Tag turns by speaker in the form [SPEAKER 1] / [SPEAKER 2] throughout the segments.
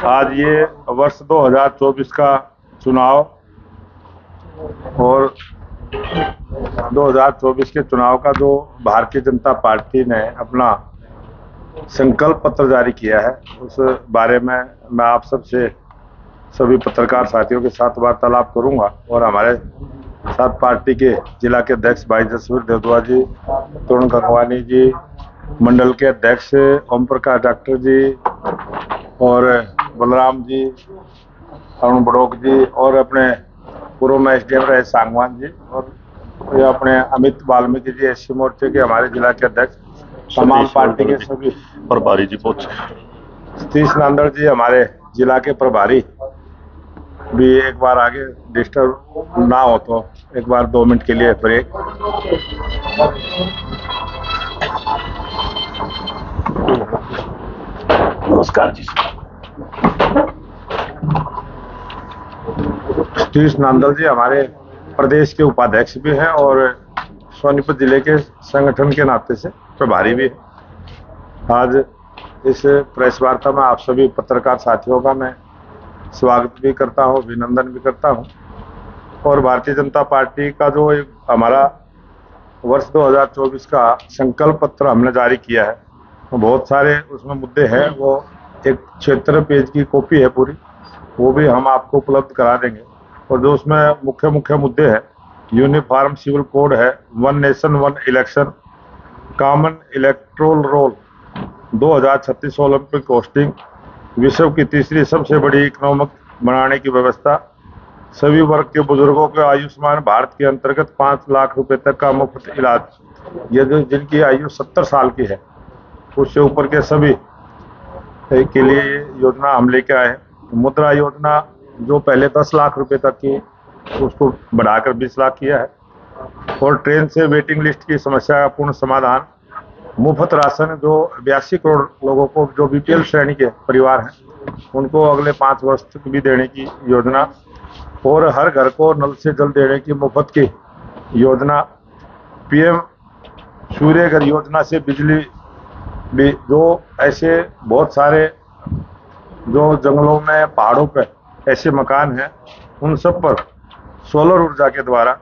[SPEAKER 1] आज ये वर्ष 2024 का चुनाव और 2024 के चुनाव का जो भारतीय जनता पार्टी ने अपना संकल्प पत्र जारी किया है, उस बारे में मैं आप सबसे सभी पत्रकार साथियों के साथ वार्तालाप करूंगा। और हमारे साथ पार्टी के जिला के अध्यक्ष भाई जसवीर देवदुआ जी, तरुण गंगवानी जी, मंडल के अध्यक्ष ओम प्रकाश डॉक्टर जी और बलराम जी, अरुण बड़ोक जी और अपने पूर्व में एसडीएम रहे सांगवान जी और ये अपने अमित वाल्मीकि जी एससी मोर्चे के हमारे जिला के अध्यक्ष, तमाम पार्टी के सभी
[SPEAKER 2] प्रभारी जी पहुंचे।
[SPEAKER 1] सतीश नांदड़ जी हमारे जिला के प्रभारी भी एक बार आगे डिस्टर्ब ना हो तो एक बार 2 मिनट के लिए ब्रेक।
[SPEAKER 2] नमस्कार जी।
[SPEAKER 1] सतीश नांदड़ जी हमारे प्रदेश के उपाध्यक्ष भी हैं और सोनीपत जिले के संगठन के नाते से प्रभारी भी हैं। आज इस प्रेस वार्ता में आप सभी पत्रकार साथियों का मैं स्वागत भी करता हूं, अभिनंदन भी करता हूं। और भारतीय जनता पार्टी का जो एक हमारा वर्ष 2024 का संकल्प पत्र हमने जारी किया है, तो बहुत सारे उसमें मुद्दे हैं। वो एक 76 पेज की कॉपी है पूरी, वो भी हम आपको उपलब्ध करा देंगे। और जो उसमें मुख्य मुद्दे हैं, यूनिफॉर्म सिविल कोड है, 1 nation 1 election, common electoral roll, 2036 Olympic hosting, विश्व की तीसरी सबसे बड़ी इकोनॉमिक बनाने की व्यवस्था, सभी वर्ग के बुजुर्गों को आयुष्मान भारत के अंतर्गत 5 लाख रुपए तक का मुफ्त इलाज, ये जो जिनकी आयु 70 साल की है उससे ऊपर के सभी के लिए ये योजना हम लेके आए हैं। मुद्रा योजना जो पहले 10 लाख रुपए तक की, उसको बढ़ाकर 20 लाख किया है। और ट्रेन से वेटिंग लिस्ट की समस्या का पूर्ण समाधान, मुफ्त राशन जो 82 करोड़ लोगों को जो बीपीएल श्रेणी के परिवार हैं उनको अगले 5 वर्ष तक भी देने की योजना, और हर घर को नल से जल देने की मुफ्त की योजना, पीएम सूर्य घर योजना से बिजली भी, जो ऐसे बहुत सारे जो जंगलों में पहाड़ों पे ऐसे मकान हैं उन सब पर सोलर ऊर्जा के द्वारा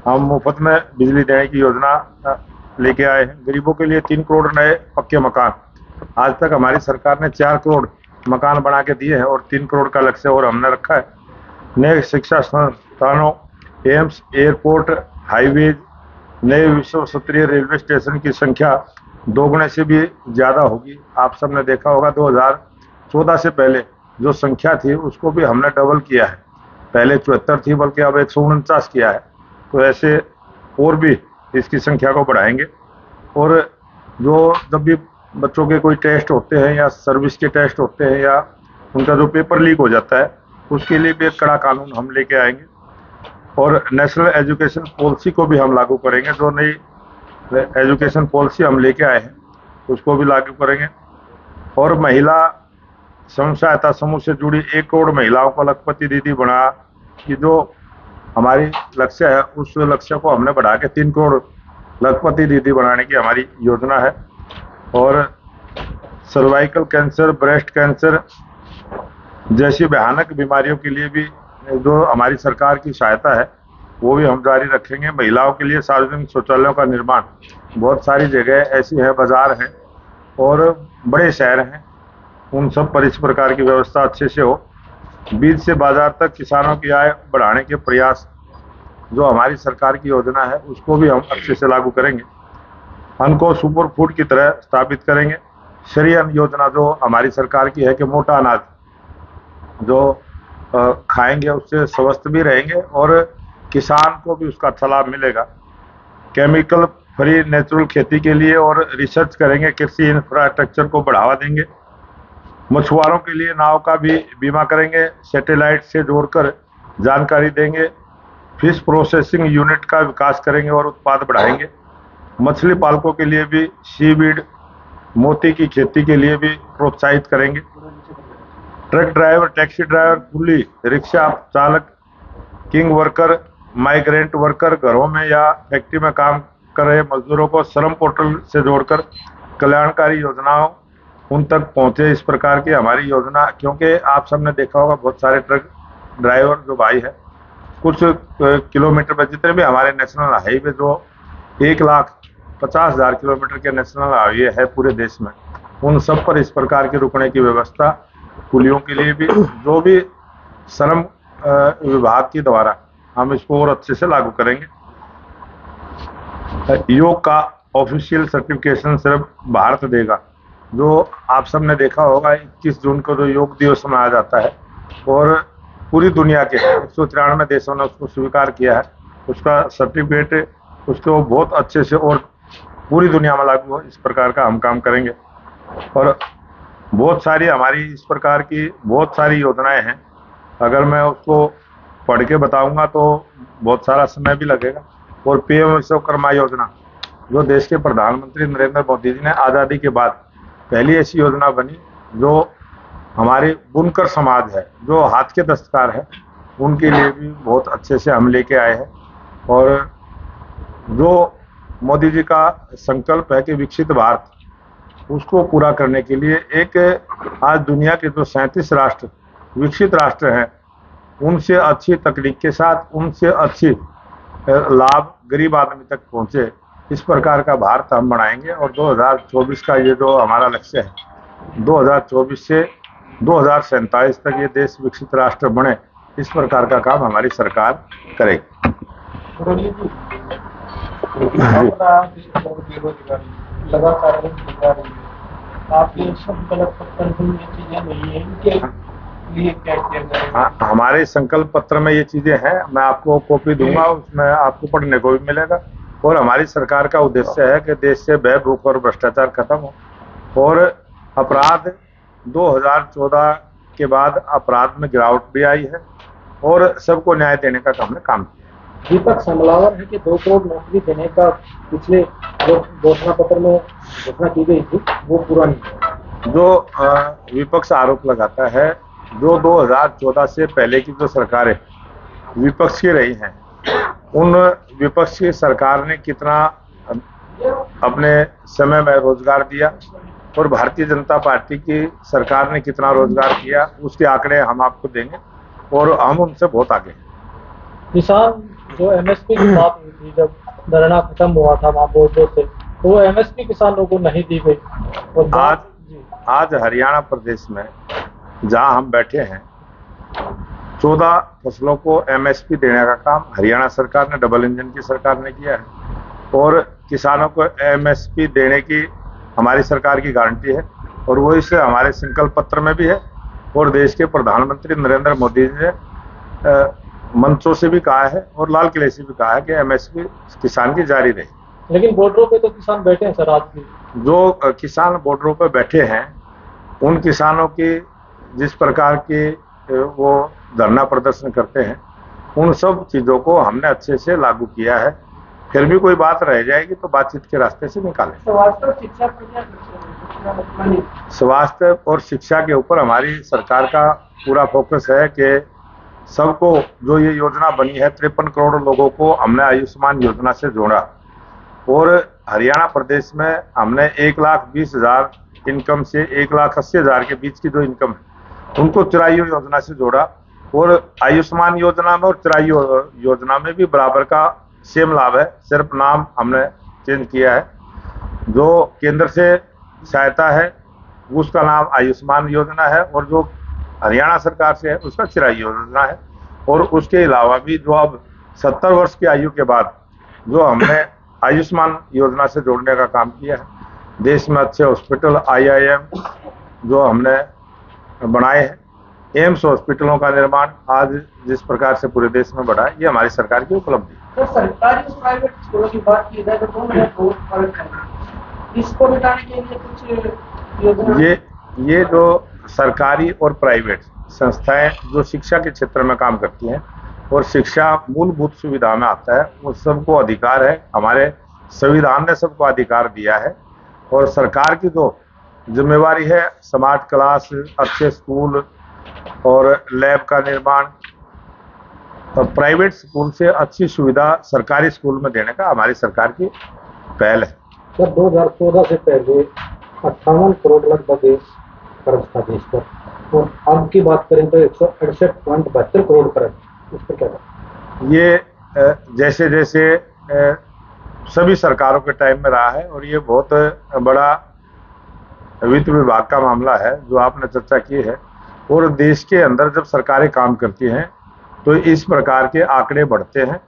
[SPEAKER 1] हम मुफ्त में बिजली देने की योजना लेके आए हैं। गरीबों के लिए 3 करोड़ नए पक्के मकान, आज तक हमारी सरकार ने 4 करोड़ मकान बना के दिए हैं और 3 करोड़ का लक्ष्य और हमने रखा है। नए शिक्षा संस्थानों, एम्स, एयरपोर्ट, हाईवेज, नए विश्व स्तरीय रेलवे स्टेशन की संख्या 2 गुने से भी ज्यादा होगी। आप सबने देखा होगा 2014 से पहले जो संख्या थी उसको भी हमने डबल किया है, पहले 74 थी बल्कि अब 149 किया है। तो ऐसे और भी इसकी संख्या को बढ़ाएंगे। और जो जब भी बच्चों के कोई टेस्ट होते हैं या सर्विस के टेस्ट होते हैं या उनका जो पेपर लीक हो जाता है, उसके लिए भी एक कड़ा कानून हम लेके आएंगे। और नेशनल एजुकेशन पॉलिसी को भी हम लागू करेंगे, जो नई एजुकेशन पॉलिसी हम लेके आए हैं उसको भी लागू करेंगे। और महिला स्वयं सहायता समूह से जुड़ी 1 करोड़ महिलाओं को लखपति दीदी बना कि जो हमारी लक्ष्य है, उस लक्ष्य को हमने बढ़ा के 3 करोड़ लखपति दीदी बनाने की हमारी योजना है। और सर्वाइकल कैंसर, ब्रेस्ट कैंसर जैसी भयानक बीमारियों के लिए भी जो हमारी सरकार की सहायता है वो भी हम जारी रखेंगे। महिलाओं के लिए सार्वजनिक शौचालयों का निर्माण, बहुत सारी जगह ऐसी है, बाजार हैं और बड़े शहर हैं, उन सब पर इस प्रकार की व्यवस्था अच्छे से हो। बीज से बाजार तक किसानों की आय बढ़ाने के प्रयास जो हमारी सरकार की योजना है उसको भी हम अच्छे से लागू करेंगे। अन्न को सुपर फूड की तरह स्थापित करेंगे। श्री अन्न योजना जो हमारी सरकार की है कि मोटा अनाज जो खाएंगे उससे स्वस्थ भी रहेंगे और किसान को भी उसका अच्छा लाभ मिलेगा। केमिकल फ्री नेचुरल खेती के लिए और रिसर्च करेंगे, कृषि इंफ्रास्ट्रक्चर को बढ़ावा देंगे। मछुआरों के लिए नाव का भी बीमा करेंगे, सैटेलाइट से जोड़कर जानकारी देंगे। फिश प्रोसेसिंग यूनिट का विकास करेंगे और उत्पाद बढ़ाएंगे। मछली पालकों के लिए भी सीवीड, मोती की खेती के लिए भी प्रोत्साहित करेंगे। ट्रक ड्राइवर, टैक्सी ड्राइवर, कुली, रिक्शा चालक, किंग वर्कर, माइग्रेंट वर्कर, घरों में या फैक्ट्री में काम कर रहे मजदूरों को श्रम पोर्टल से जोड़कर कल्याणकारी योजनाओं उन तक पहुंचे इस प्रकार की हमारी योजना। क्योंकि आप सबने देखा होगा बहुत सारे ट्रक ड्राइवर जो भाई है कुछ किलोमीटर पर, जितने भी हमारे नेशनल हाईवे जो 1,50,000 किलोमीटर के नेशनल हाईवे है पूरे देश में, उन सब पर इस प्रकार की रुकने की व्यवस्था पुलियों के लिए भी, जो भी श्रम विभाग के द्वारा हम इसको और अच्छे से लागू करेंगे। योग का ऑफिशियल सर्टिफिकेशन सिर्फ भारत देगा। जो आप सबने देखा होगा 21 जून को जो योग दिवस मनाया जाता है और पूरी दुनिया के 193 देशों ने उसको स्वीकार किया है, उसका सर्टिफिकेट उसको बहुत अच्छे से और पूरी दुनिया में लागू हो इस प्रकार का हम काम करेंगे। और बहुत सारी हमारी इस प्रकार की बहुत सारी योजनाएं हैं, अगर मैं उसको पढ़ के बताऊंगा तो बहुत सारा समय भी लगेगा। और पीएम विश्वकर्मा योजना जो देश के प्रधानमंत्री नरेंद्र मोदी जी ने आज़ादी के बाद पहली ऐसी योजना बनी, जो हमारे बुनकर समाज है, जो हाथ के दस्तकार है, उनके लिए भी बहुत अच्छे से हम लेके आए हैं। और जो मोदी जी का संकल्प है कि विकसित भारत, उसको पूरा करने के लिए एक आज दुनिया के जो 37 राष्ट्र विकसित राष्ट्र हैं, उनसे अच्छी तकनीक के साथ उनसे अच्छी लाभ गरीब आदमी तक पहुंचे, इस प्रकार का भारत हम बनाएंगे। और 2024 का ये जो हमारा लक्ष्य है, 2024 से 2047 तक ये देश विकसित राष्ट्र बने, इस प्रकार का काम हमारी सरकार करेगी।
[SPEAKER 3] लगातार आपके संकल्प पत्र में ये चीजें नहीं है, इनके लिए क्या किया जाएगा?
[SPEAKER 1] हमारे संकल्प पत्र में ये चीजें हैं, मैं आपको कॉपी दूंगा, उसमें आपको पढ़ने को भी मिलेगा। और हमारी सरकार का उद्देश्य है कि देश से भय, भूख और भ्रष्टाचार खत्म हो और अपराध 2014 के बाद अपराध में गिरावट भी आई है और सबको न्याय देने का हमने काम किया।
[SPEAKER 3] दीपक समलावर है कि 2 करोड़ नौकरी देने का पिछले जो घोषणा पत्र में घोषणा की गई थी वो पूरा नहीं।
[SPEAKER 1] जो विपक्ष आरोप लगाता है, जो 2014 से पहले की जो सरकारें विपक्ष की रही हैं, उन विपक्ष की सरकार ने कितना अपने समय में रोजगार दिया और भारतीय जनता पार्टी की सरकार ने कितना रोजगार दिया, उसके आंकड़े हम आपको देंगे और हम उनसे बहुत आगे हैं।
[SPEAKER 3] किसान जो एमएसपी की बात हुई थी, जब धरना खत्म हुआ था वहाँ बोर्डो से, तो वो एमएसपी किसानों को नहीं दी गई। और
[SPEAKER 1] आज हरियाणा प्रदेश में जहाँ हम बैठे हैं, 14 फसलों को एमएसपी देने का काम हरियाणा सरकार ने, डबल इंजन की सरकार ने किया है। और किसानों को एमएसपी देने की हमारी सरकार की गारंटी है और वो इस हमारे संकल्प पत्र में भी है। और देश के प्रधानमंत्री नरेंद्र मोदी जी ने मंचों से भी कहा है और लाल किले से भी कहा है कि एमएसपी किसान की जारी रहे।
[SPEAKER 3] लेकिन बॉर्डरों पे तो किसान बैठे हैं सर आज भी।
[SPEAKER 1] जो किसान बॉर्डरों पे बैठे हैं, उन किसानों की जिस प्रकार की वो धरना प्रदर्शन करते हैं, उन सब चीजों को हमने अच्छे से लागू किया है। फिर भी कोई बात रह जाएगी तो बातचीत के रास्ते से निकालें। स्वास्थ्य और शिक्षा के ऊपर हमारी सरकार का पूरा फोकस है कि सबको, जो ये योजना बनी है 53 करोड़ लोगों को हमने आयुष्मान योजना से जोड़ा। और हरियाणा प्रदेश में हमने 1,20,000 इनकम से 1,80,000 के बीच की जो इनकम है उनको चिरायु योजना से जोड़ा। और आयुष्मान योजना में और चिरायु योजना में भी बराबर का सेम लाभ है, सिर्फ नाम हमने चेंज किया है। जो केंद्र से सहायता है उसका नाम आयुष्मान योजना है और जो हरियाणा सरकार से है उसका चिरायु योजना है। और उसके अलावा भी जो अब 70 वर्ष की आयु के बाद जो हमने आयुष्मान योजना से जोड़ने का काम किया है, देश में अच्छे हॉस्पिटल, IIM जो हमने बनाए हैं, एम्स हॉस्पिटलों का निर्माण आज जिस प्रकार से पूरे देश में बढ़ा है, ये हमारी सरकार की उपलब्धि है।
[SPEAKER 3] तो सरकारी और प्राइवेट स्कूलों की बात की जाए तो दोनों में बहुत फर्क है, इसको मिटाने के लिए कुछ योजना?
[SPEAKER 1] ये जो सरकारी और प्राइवेट संस्थाएं जो शिक्षा के क्षेत्र में काम करती हैं और शिक्षा मूलभूत सुविधा में आता है, वो सबको अधिकार है, हमारे संविधान ने सबको अधिकार दिया है। और सरकार की जो जिम्मेवारी है स्मार्ट क्लास, अच्छे स्कूल और लैब का निर्माण, और प्राइवेट स्कूल से अच्छी सुविधा सरकारी स्कूल में देने का हमारी सरकार की पहल है।
[SPEAKER 3] जब 2014 से पहले 58 करोड़ लगभग कर्ज था देश पर, और अब की बात करें तो 168.72 करोड़ कर्ज, उस पर क्या करें?
[SPEAKER 1] ये जैसे जैसे सभी सरकारों के टाइम में रहा है, और ये बहुत बड़ा वित्त विभाग का मामला है जो आपने चर्चा की है। और देश के अंदर जब सरकारें काम करती हैं तो इस प्रकार के आंकड़े बढ़ते हैं,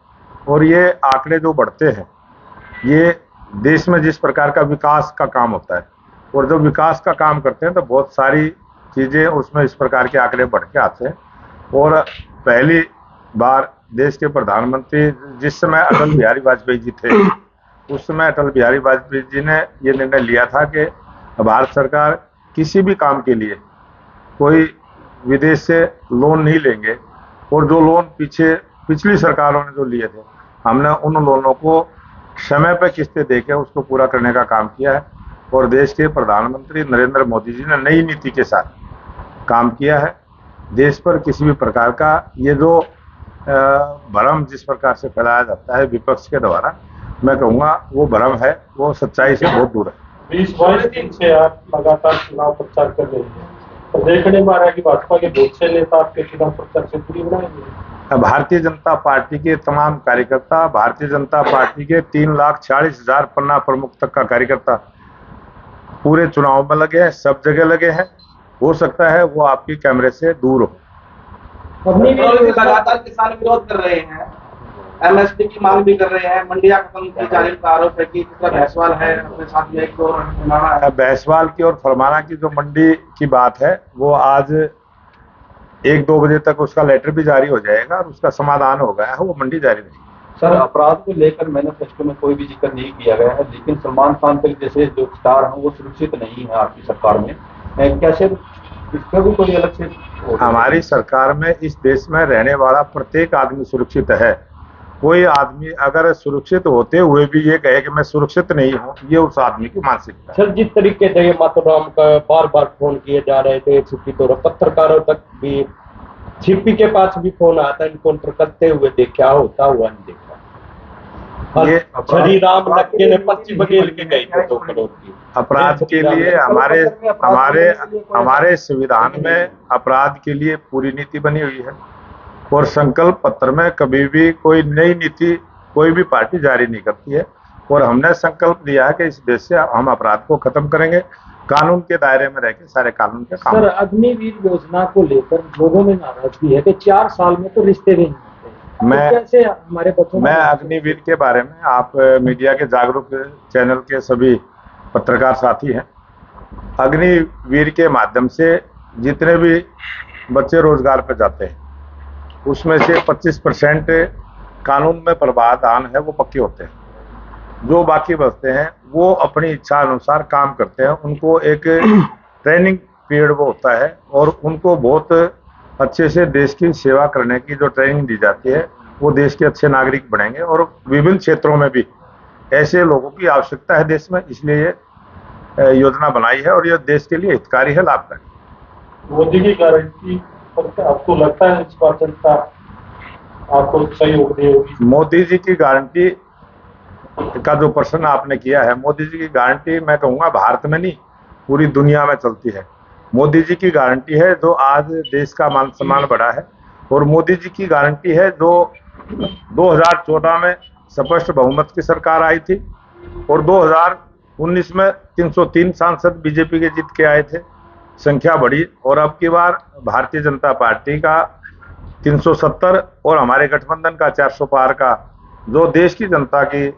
[SPEAKER 1] और ये आंकड़े जो बढ़ते हैं ये देश में जिस प्रकार का विकास का काम होता है, और जब विकास का काम करते हैं तो बहुत सारी चीजें उसमें इस प्रकार के आंकड़े बढ़ के आते हैं। और पहली बार देश के प्रधानमंत्री जिस समय अटल बिहारी वाजपेयी जी थे, उस समय अटल बिहारी वाजपेयी जी ने ये निर्णय लिया था कि भारत सरकार किसी भी काम के लिए कोई विदेश से लोन नहीं लेंगे, और जो लोन पिछली सरकारों ने जो लिए थे, हमने उन लोनों को समय पर किस्तें देकर उसको पूरा करने का काम किया है। और देश के प्रधानमंत्री नरेंद्र मोदी जी ने नई नीति के साथ काम किया है। देश पर किसी भी प्रकार का ये जो भ्रम जिस प्रकार से फैलाया जाता है विपक्ष के द्वारा, मैं कहूँगा वो भ्रम है, वो सच्चाई से बहुत दूर है।
[SPEAKER 3] 20-22 दिन से आप लगातार चुनाव प्रचार कर रहे हैं, तो देखने में आ रहा है कि भाजपा के बहुत से नेता आपके चुनाव प्रचार से दूरी बनाएंगे।
[SPEAKER 1] भारतीय जनता पार्टी के तमाम कार्यकर्ता, भारतीय जनता पार्टी के 3,40,000 पन्ना प्रमुख तक का कार्यकर्ता पूरे चुनाव में लगे हैं, सब जगह लगे हैं। हो सकता है वो आपकी कैमरे से दूर हो।
[SPEAKER 4] लगातार किसान विरोध कर रहे हैं, एमएसपी की मांग भी कर रहे हैं, मंडियां खत्म की जा रही का आरोप है कि भैंसवाल है अपने साथ में एक और फरमाना है।
[SPEAKER 1] भैंसवाल की और फरमाना की जो मंडी की बात है वो आज 1-2 बजे तक उसका लेटर भी जारी हो जाएगा और उसका समाधान हो गया है, वो मंडी जारी नहीं।
[SPEAKER 5] सर, अपराध को लेकर मैनिफेस्टो में कोई भी जिक्र नहीं किया गया है, लेकिन सलमान खान तक जैसे जो स्टार हैं वो सुरक्षित नहीं है आपकी सरकार में, कैसे इसका भी कोई अलग से?
[SPEAKER 1] हमारी सरकार में इस देश में रहने वाला प्रत्येक आदमी सुरक्षित है। कोई आदमी अगर सुरक्षित होते हुए भी ये कहे कि मैं सुरक्षित नहीं हूँ, ये उस आदमी की मानसिकता है।
[SPEAKER 6] सर, जिस तरीके से ये माथुराम का बार बार फोन किए जा रहे थे छुट्टी तौर पत्रकारों तक भी, सीपी के पास भी फोन आता है, इनकाउंटर करते हुए देखा, होता हुआ नहीं देखा।
[SPEAKER 1] ये
[SPEAKER 6] श्री राम नक्के ने 25 बघेल के गई थे 2 करोड़ की।
[SPEAKER 1] अपराध के लिए हमारे संविधान में अपराध के लिए पूरी नीति बनी हुई है, और संकल्प पत्र में कभी भी कोई नई नीति कोई भी पार्टी जारी नहीं करती है। और हमने संकल्प लिया है कि इस देश से हम अपराध को खत्म करेंगे, कानून के दायरे में रहकर सारे कानून के काम।
[SPEAKER 3] सर, अग्निवीर योजना को लेकर लोगों में नाराजगी है कि 4 साल में तो रिश्ते भी नहीं होते,
[SPEAKER 1] मैं
[SPEAKER 3] कैसे हमारे बच्चों
[SPEAKER 1] मैं अग्निवीर के बारे में, आप मीडिया के जागरूक चैनल के सभी पत्रकार साथी हैं, अग्निवीर के माध्यम से जितने भी बच्चे रोजगार पर जाते हैं उसमें से 25% कानून में प्रावधान है वो पक्के होते हैं। जो बाकी बचते हैं वो अपनी इच्छा अनुसार काम करते हैं, उनको एक ट्रेनिंग पीरियड वो होता है, और उनको बहुत अच्छे से देश की सेवा करने की जो ट्रेनिंग दी जाती है वो देश के अच्छे नागरिक बनेंगे। और विभिन्न क्षेत्रों में भी ऐसे लोगों की आवश्यकता है देश में, इसलिए ये योजना बनाई है, और यह देश के लिए हितकारी है, लाभकारी।
[SPEAKER 3] मोदी की गारंटी पर आपको लगता है इस बार जनता आपको सहयोग देगी?
[SPEAKER 1] मोदी जी की गारंटी का जो प्रश्न आपने किया है, मोदी जी की गारंटी मैं कहूँगा भारत में नहीं पूरी दुनिया में चलती है। मोदी जी की गारंटी है जो आज देश का मान सम्मान बढ़ा है, और मोदी जी की गारंटी है जो 2014 में स्पष्ट बहुमत की सरकार आई थी, और 2019 में 303 सांसद बीजेपी के जीत के आए थे, संख्या बढ़ी, और अब की बार भारतीय जनता पार्टी का 370 और हमारे गठबंधन का 400 पार का जो देश की जनता की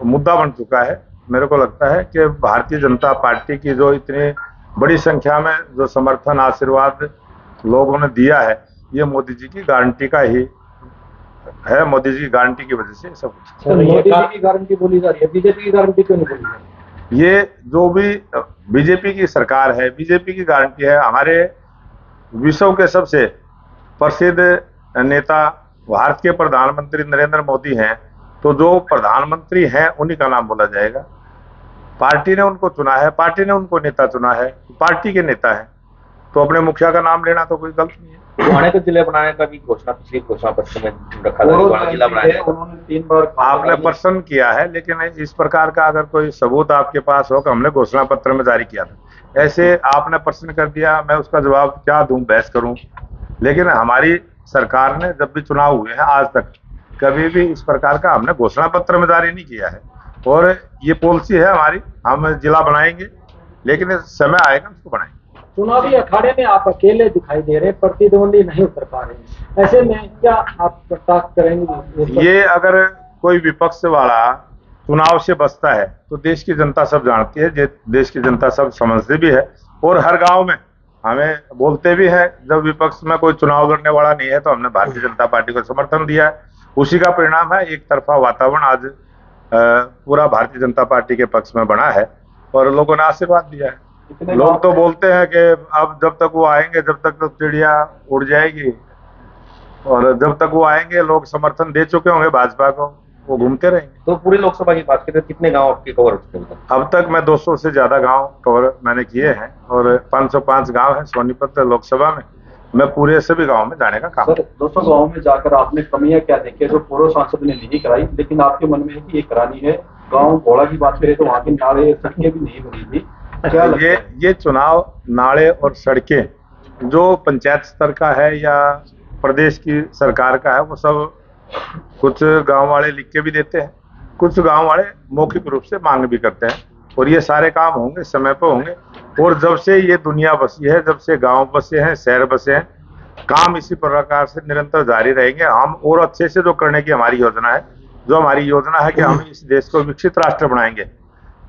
[SPEAKER 1] मुद्दा बन चुका है। मेरे को लगता है कि भारतीय जनता पार्टी की जो इतनी बड़ी संख्या में जो समर्थन आशीर्वाद लोगों ने दिया है, ये मोदी जी की गारंटी का ही है, मोदी जी की गारंटी की वजह से सब कुछ।
[SPEAKER 3] मोदी जी की गारंटी बोली जा रही है, बीजेपी की गारंटी क्यों नहीं बोली जा रही?
[SPEAKER 1] ये जो भी बीजेपी की सरकार है, बीजेपी की गारंटी है। हमारे विश्व के सबसे प्रसिद्ध नेता भारत के प्रधानमंत्री नरेंद्र मोदी हैं, तो जो प्रधानमंत्री हैं उन्हीं का नाम बोला जाएगा। पार्टी ने उनको चुना है, पार्टी ने उनको नेता चुना है, पार्टी के नेता हैं, तो अपने मुखिया का नाम लेना तो कोई गलत नहीं है।
[SPEAKER 7] गोहाना को जिले बनाने का भी पिछली घोषणा पत्र में रखा था, गोहाना जिला बनाने का।
[SPEAKER 5] उन्होंने 3 बार
[SPEAKER 1] आपने प्रश्न किया है, लेकिन इस प्रकार का अगर कोई सबूत आपके पास हो कि हमने घोषणा पत्र में जारी किया था, ऐसे आपने प्रश्न कर दिया, मैं उसका जवाब क्या दूं, बहस करूं। लेकिन हमारी सरकार ने जब भी चुनाव हुए हैं आज तक कभी भी इस प्रकार का हमने घोषणा पत्र में जारी नहीं किया है, और ये पॉलिसी है हमारी, हम जिला बनाएंगे, लेकिन समय आएगा उसको बनाएंगे।
[SPEAKER 3] चुनावी अखाड़े में आप अकेले दिखाई दे रहे हैं, प्रतिद्वंदी नहीं उतर पा रहे हैं, ऐसे में क्या आप प्रस्ताव करेंगे?
[SPEAKER 1] ये अगर कोई विपक्ष वाला चुनाव से बचता है तो देश की जनता सब जानती है, देश की जनता सब समझती भी है, और हर गांव में हमें बोलते भी हैं जब विपक्ष में कोई चुनाव लड़ने वाला नहीं है तो हमने भारतीय जनता पार्टी को समर्थन दिया है। उसी का परिणाम है एक तरफा वातावरण आज पूरा भारतीय जनता पार्टी के पक्ष में बना है और लोगों ने आशीर्वाद दिया है। लोग तो बोलते हैं कि अब जब तक वो आएंगे जब तक तो चिड़िया उड़ जाएगी, और जब तक वो आएंगे लोग समर्थन दे चुके होंगे भाजपा को, वो घूमते रहेंगे।
[SPEAKER 7] तो पूरी लोकसभा की बात करें, कितने गांव आपके कवर हो चुके हैं?
[SPEAKER 1] अब तक मैं 200 से ज्यादा गांव कवर मैंने किए हैं और 505 गांव है सोनीपत लोकसभा में। मैं पूरे सभी गांव में जाने का काम।
[SPEAKER 5] सर 200 गाँव में जाकर आपने कमियां क्या देखी जो पूर्व सांसद ने नहीं कराई, लेकिन आपके मन में है कि ये करानी है? गाँव घोड़ा की बात करें तो वहाँ की नाले सड़कें भी नहीं बनी थी, क्या
[SPEAKER 1] ये चुनाव नाले और सड़कें जो पंचायत स्तर का है या प्रदेश की सरकार का है, वो सब कुछ गांव वाले लिख के भी देते हैं, कुछ गांव वाले मौखिक रूप से मांग भी करते हैं, और ये सारे काम होंगे समय पर होंगे। और जब से ये दुनिया बसी है, जब से गांव बसे हैं, शहर बसे हैं, काम इसी प्रकार से निरंतर जारी रहेंगे। हम और अच्छे से जो करने की हमारी योजना है, जो हमारी योजना है कि हम इस देश को विकसित राष्ट्र बनाएंगे,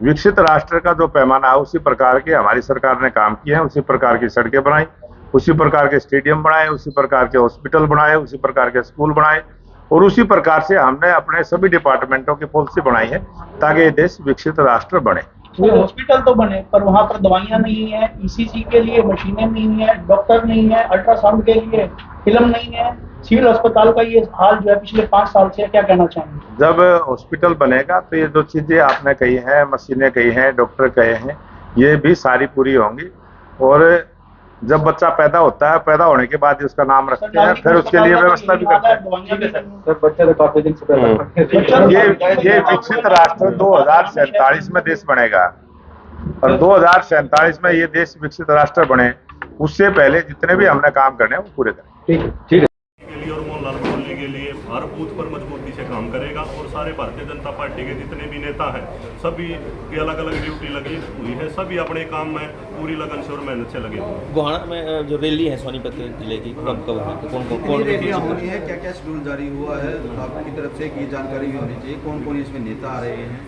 [SPEAKER 1] विकसित राष्ट्र का जो पैमाना है उसी प्रकार के हमारी सरकार ने काम किए हैं, उसी प्रकार की सड़कें बनाई, उसी प्रकार के स्टेडियम बनाए, उसी प्रकार के हॉस्पिटल बनाए, उसी प्रकार के स्कूल बनाए, और उसी प्रकार से हमने अपने सभी डिपार्टमेंटों की पॉलिसी बनाई है ताकि ये देश विकसित राष्ट्र बने।
[SPEAKER 8] हॉस्पिटल तो बने पर वहाँ पर दवाइयाँ नहीं है, ईसीजी के लिए मशीनें नहीं है, डॉक्टर नहीं है, अल्ट्रासाउंड के लिए फिल्म नहीं है, सिविल अस्पताल का ये हाल जो है पिछले 5 साल से, क्या कहना चाहेंगे?
[SPEAKER 1] जब हॉस्पिटल बनेगा तो ये जो चीजें आपने कही हैं, मशीनें कही हैं, डॉक्टर कहे हैं, ये भी सारी पूरी होंगी। और जब बच्चा पैदा होता है, पैदा होने के बाद ही उसका नाम रखते हैं, फिर उसके लिए व्यवस्था भी करते हैं।
[SPEAKER 5] सर बच्चे तो काफी दिन से पैदा
[SPEAKER 1] ये विकसित राष्ट्र 2047 में देश बनेगा, और 2047 में ये देश विकसित राष्ट्र बने, उससे पहले जितने भी हमने काम करने हैं वो पूरे करें।
[SPEAKER 5] ठीक है।
[SPEAKER 2] के लिए और मोहनलाल बडोली के लिए हर बूथ पर मजबूती से काम करेगा, और सारे भारतीय जनता पार्टी के जितने भी नेता हैं सभी की अलग अलग ड्यूटी लगी हुई है, सभी अपने काम में पूरी लगन से और मेहनत से लगे हुए हैं।
[SPEAKER 9] गोहाना में जो रैली है सोनीपत जिले की कब है, कौन
[SPEAKER 10] रैलियां होनी है, क्या क्या शेड्यूल जारी हुआ है आपकी तरफ से, की जानकारी भी होनी चाहिए, कौन कौन इसमें नेता आ रहे हैं?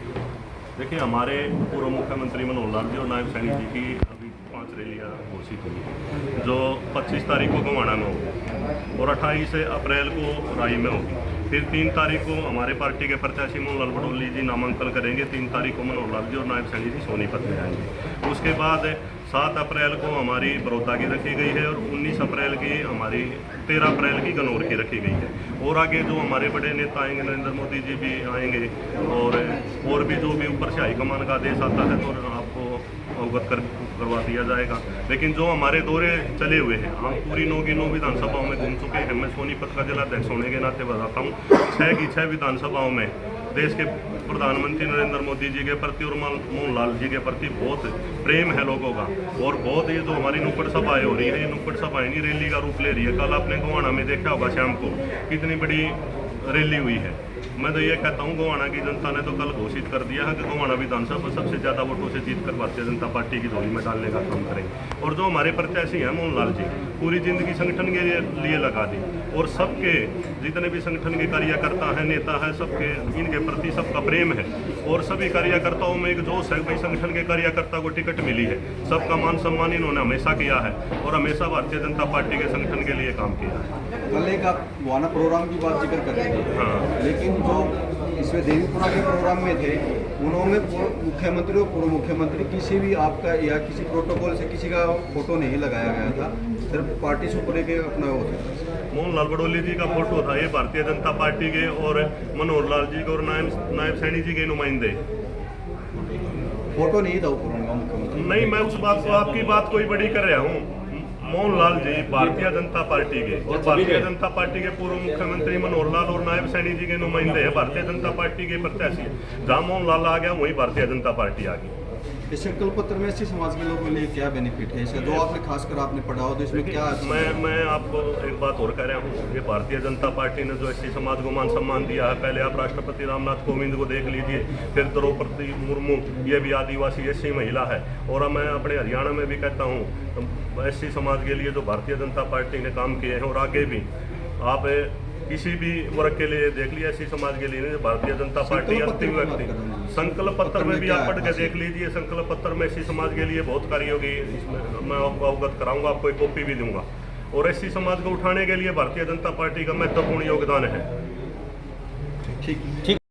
[SPEAKER 2] देखिए, हमारे पूर्व मुख्यमंत्री मनोहर लाल जी और नायब सैनी जी की अभी 5 रैलियाँ घोषित हुई हैं, जो 25 तारीख को गोहाना में होगी और 28 अप्रैल को राई में होगी। फिर 3 तारीख को हमारे पार्टी के प्रत्याशी मोहनलाल बडोली जी नामांकन करेंगे, 3 तारीख को मनोहर लाल जी और नायब सैनी जी सोनीपत में आएंगे। उसके बाद 7 अप्रैल को हमारी बड़ौदा की रखी गई है, और 19 अप्रैल की हमारी 13 अप्रैल की गनौर की रखी गई है। और आगे जो हमारे बड़े नेता आएंगे, नरेंद्र मोदी जी भी आएंगे, और भी जो भी ऊपर से हाईकमान का आदेश आता है तो आपको अवगत करवा दिया जाएगा। लेकिन जो हमारे दौरे चले हुए हैं, हम पूरी 9 की 9 विधानसभाओं में घूम चुके हैं। मैं सोनीपत का जिलाध्यक्ष होने के नाते बताता हूँ, 6 की 6 विधानसभाओं में देश के प्रधानमंत्री नरेंद्र मोदी जी के प्रति और मोहनलाल जी के प्रति बहुत प्रेम है लोगों का, और बहुत ये जो हमारी नुक्कड़ सभाएं हो रही है, ये नुक्कड़ सभाएं नहीं रैली का रूप ले रही है। कल आपने गोहाना में देखा होगा शाम को कितनी बड़ी रैली हुई है। मैं तो ये कहता हूँ, गोहाना की जनता ने तो कल घोषित कर दिया है कि गोहाना विधानसभा सबसे ज़्यादा वोटों से जीतकर भारतीय जनता पार्टी की झोली में डालने का काम करेंगे। और जो हमारे प्रत्याशी हैं मोहनलाल जी, पूरी जिंदगी संगठन के लिए लगा दी, और सबके जितने भी संगठन के कार्यकर्ता हैं, नेता हैं, सबके इनके प्रति सबका प्रेम है, और सभी कार्यकर्ताओं में एक जोश है। भाई संगठन के कार्यकर्ता को टिकट मिली है, सबका मान सम्मान इन्होंने हमेशा किया है, और हमेशा भारतीय जनता पार्टी के संगठन के लिए काम किया है।
[SPEAKER 10] कल एक आप गोहाना प्रोग्राम की बात जिक्र कर रहे थे,
[SPEAKER 2] हाँ।
[SPEAKER 10] लेकिन जो इसमें देवीपुरा के प्रोग्राम में थे, उन्होंने मुख्यमंत्री और पूर्व मुख्यमंत्री किसी भी आपका या किसी प्रोटोकॉल से किसी का फोटो नहीं लगाया गया था, सिर्फ पार्टी से ऊपर के अपना वो था।
[SPEAKER 2] मोहनलाल बडोली जी का फोटो था, ये भारतीय जनता पार्टी के और मनोहर लाल जी के और नायब सैनी जी के नुमाइंदे।
[SPEAKER 10] फोटो नहीं था ऊपर उनका मुख्यमंत्री।
[SPEAKER 2] नहीं, मैं उस बात को, आपकी बात कोई बड़ी कर रहा हूँ। मोहनलाल जी भारतीय जनता पार्टी के और भारतीय जनता पार्टी के पूर्व मुख्यमंत्री मनोहर लाल और नायब सैनी जी के नुमाइंदे हैं भारतीय जनता पार्टी के प्रत्याशी। जहाँ मोहनलाल आ गया वहीं भारतीय जनता पार्टी आ गई।
[SPEAKER 10] इस संकल्प पत्र में एससी समाज के लोगों के लिए क्या बेनिफिट है इसका, जो आपने खासकर आपने पढ़ा हो तो इसमें क्या
[SPEAKER 2] मैं आपको एक बात और कह रहा हूँ, ये भारतीय जनता पार्टी ने जो एससी समाज को मान सम्मान दिया है, पहले आप राष्ट्रपति रामनाथ कोविंद को देख लीजिए, फिर द्रौपदी मुर्मू, ये भी आदिवासी एससी महिला है। और मैं अपने हरियाणा में भी कहता हूँ एससी समाज के लिए जो भारतीय जनता पार्टी ने काम किए हैं और आगे भी आप किसी भी वर्ग के लिए देख लिया, एससी समाज के लिए भारतीय जनता पार्टी अंतिम व्यक्ति। संकल्प पत्र में भी आप पढ़ के देख लीजिए, संकल्प पत्र में एससी समाज के लिए बहुत कार्य होगी, इसमें मैं आपको अवगत कराऊंगा, आपको एक कॉपी भी दूंगा। और एससी समाज को उठाने के लिए भारतीय जनता पार्टी का महत्वपूर्ण योगदान है।
[SPEAKER 10] ठीक।